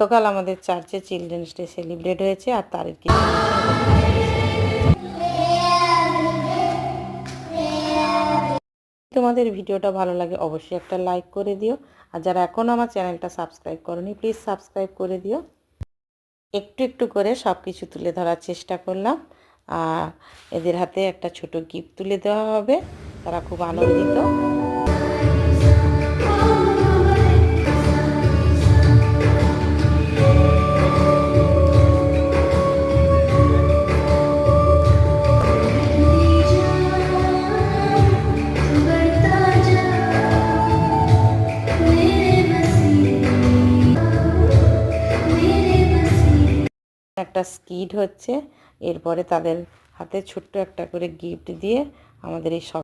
গতকাল আমাদের চার্চে চিলড্রেন্স ডে সেলিব্রেট হয়েছে, আর তার কিছু তোমাদের ভিডিওটা ভালো লাগে অবশ্যই একটা লাইক করে দিও, আর যারা এখনও আমার চ্যানেলটা সাবস্ক্রাইব করোনি প্লিজ সাবস্ক্রাইব করে দিও। একটু একটু করে সব কিছু তুলে ধরার চেষ্টা করলাম, আর এদের হাতে একটা ছোট গিফট তুলে দেওয়া হবে, তারা খুব আনন্দিত। একটা স্কিট হচ্ছে, এরপরে তাদের হাতে ছোট্ট একটা করে গিফট দিয়ে আমাদের এই